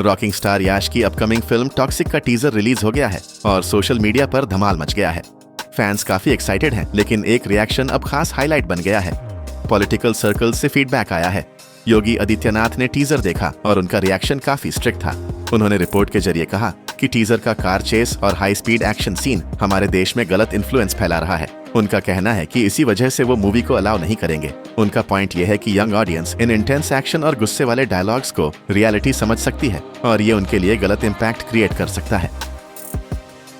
Rocking star Yash की upcoming film toxic का teaser release हो गया है और सोशल मीडिया पर धमाल मच गया है। फैंस काफी एक्साइटेड हैं, लेकिन एक रिएक्शन अब खास हाईलाइट बन गया है। पॉलिटिकल सर्कल से फीडबैक आया है। योगी आदित्यनाथ ने टीजर देखा और उनका रिएक्शन काफी स्ट्रिक्ट था। उन्होंने रिपोर्ट के जरिए कहा कि टीजर का कार चेस और हाई स्पीड एक्शन सीन हमारे देश में गलत इन्फ्लुएंस फैला रहा है। उनका कहना है कि इसी वजह से वो मूवी को अलाउ नहीं करेंगे। उनका पॉइंट ये है कि young audience in intense action और गुस्से वाले डायलॉग्स को रियलिटी समझ सकती है और ये उनके लिए गलत इम्पैक्ट क्रिएट कर सकता है।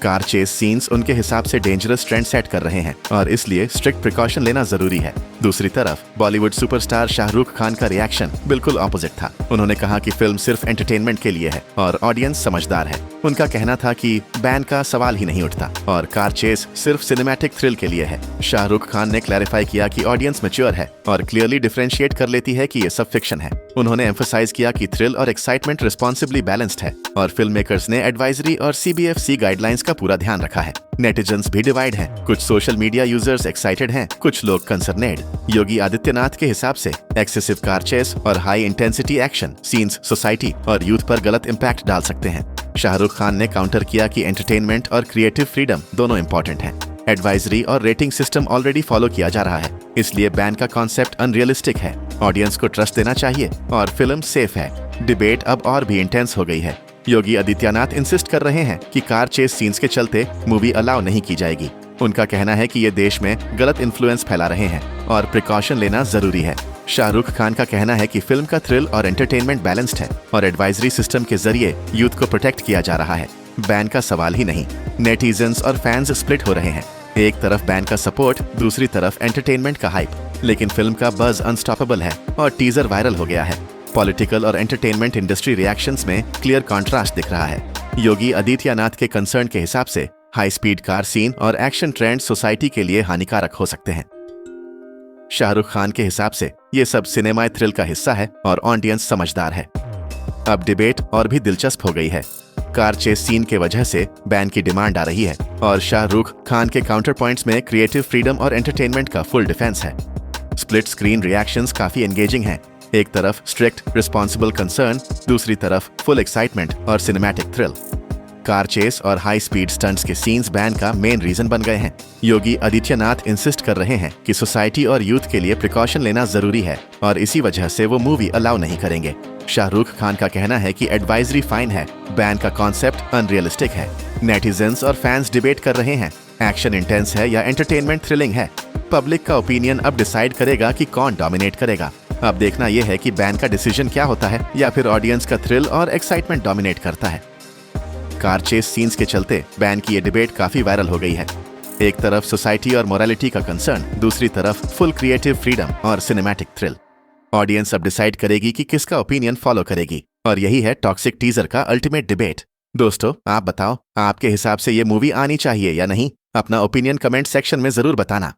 कार चेस सीन्स उनके हिसाब से डेंजरस ट्रेंड सेट कर रहे हैं और इसलिए स्ट्रिक्ट प्रिकॉशन लेना जरूरी है। दूसरी तरफ बॉलीवुड सुपरस्टार शाहरुख खान का रिएक्शन बिल्कुल ऑपोजिट था। उन्होंने कहा कि फिल्म सिर्फ एंटरटेनमेंट के लिए है और ऑडियंस समझदार है। उनका कहना था कि बैन का सवाल ही नहीं उठता और कार चेस सिर्फ सिनेमैटिक थ्रिल के लिए है। शाहरुख खान ने क्लैरिफाई किया कि ऑडियंस मैच्योर है और क्लियरली डिफरेंशिएट कर लेती है कि ये सब फिक्शन है। उन्होंने एम्फसाइज किया कि थ्रिल और एक्साइटमेंट रिस्पॉन्सिबली बैलेंस्ड है और फिल्म मेकर्स ने एडवाइजरी और CBFC गाइडलाइंस का पूरा ध्यान रखा है। नेटिजन्स भी डिवाइड हैं। कुछ सोशल मीडिया यूजर्स एक्साइटेड हैं, कुछ लोग कंसर्नेड। योगी आदित्यनाथ के हिसाब से एक्सेसिव कार चेस और high intensity action scenes society और यूथ पर गलत इम्पैक्ट डाल सकते हैं। शाहरुख खान ने काउंटर किया कि एंटरटेनमेंट और क्रिएटिव फ्रीडम दोनों इंपॉर्टेंट हैं। एडवाइजरी और रेटिंग सिस्टम ऑलरेडी फॉलो किया जा रहा है, इसलिए बैन का कॉन्सेप्ट अनरियलिस्टिक है। ऑडियंस को ट्रस्ट देना चाहिए और फिल्म सेफ है। डिबेट अब और भी इंटेंस हो गई है। योगी आदित्यनाथ इंसिस्ट कर रहे हैं कि कार चेस सीन्स के चलते मूवी अलाउ नहीं की जाएगी। उनका कहना है कि ये देश में गलत इन्फ्लुएंस फैला रहे हैं और प्रिकॉशन लेना जरूरी है। शाहरुख खान का कहना है कि फिल्म का थ्रिल और एंटरटेनमेंट बैलेंस्ड है और एडवाइजरी सिस्टम के जरिए यूथ को प्रोटेक्ट किया जा रहा है। बैन का सवाल ही नहीं। नेटिजन्स और फैंस स्प्लिट हो रहे हैं। एक तरफ बैन का सपोर्ट, दूसरी तरफ एंटरटेनमेंट का हाइप। लेकिन फिल्म का बज अनस्टॉपेबल है और टीजर वायरल हो गया है। पॉलिटिकल और एंटरटेनमेंट इंडस्ट्री रिएक्शंस में क्लियर कॉन्ट्रास्ट दिख रहा है। योगी आदित्यनाथ के कंसर्न के हिसाब से हाई स्पीड कार सीन और एक्शन ट्रेंड सोसाइटी के लिए हानिकारक हो सकते हैं। शाहरुख खान के हिसाब से ये सब सिनेमा थ्रिल का हिस्सा है और ऑडियंस समझदार है। अब डिबेट और भी दिलचस्प हो गई है। कार चेस सीन के वजह से बैन की डिमांड आ रही है और शाहरुख खान के काउंटर पॉइंट्स में क्रिएटिव फ्रीडम और एंटरटेनमेंट का फुल डिफेंस है। स्प्लिट स्क्रीन रिएक्शंस काफी एंगेजिंग हैं। एक तरफ स्ट्रिक्ट रिस्पॉन्सिबल कंसर्न, दूसरी तरफ फुल एक्साइटमेंट और सिनेमैटिक थ्रिल। कार चेस और हाई स्पीड स्टंट्स के सीन्स बैन का मेन रीजन बन गए हैं। योगी आदित्यनाथ इंसिस्ट कर रहे हैं कि सोसाइटी और यूथ के लिए प्रिकॉशन लेना जरूरी है और इसी वजह से वो मूवी अलाउ नहीं करेंगे। शाहरुख खान का कहना है कि एडवाइजरी फाइन है, बैन का कॉन्सेप्ट अनरियलिस्टिक है। नेटिजन्स और फैंस डिबेट कर रहे हैं, एक्शन इंटेंस है या एंटरटेनमेंट थ्रिलिंग है। पब्लिक का ओपिनियन अब डिसाइड करेगा कि कौन डोमिनेट करेगा। अब देखना यह है कि बैन का डिसीजन क्या होता है या फिर ऑडियंस का थ्रिल और एक्साइटमेंट डोमिनेट करता है। कार चेस सीन्स के चलते बैन की ये डिबेट काफी वायरल हो गई है। एक तरफ सोसाइटी और मोरालिटी का कंसर्न, दूसरी तरफ फुल क्रिएटिव फ्रीडम और सिनेमैटिक थ्रिल। ऑडियंस अब डिसाइड करेगी कि किसका ओपिनियन फॉलो करेगी और यही है टॉक्सिक टीजर का अल्टीमेट डिबेट। दोस्तों, आप बताओ, आपके हिसाब से ये मूवी आनी चाहिए या नहीं? अपना ओपिनियन कमेंट सेक्शन में जरूर बताना।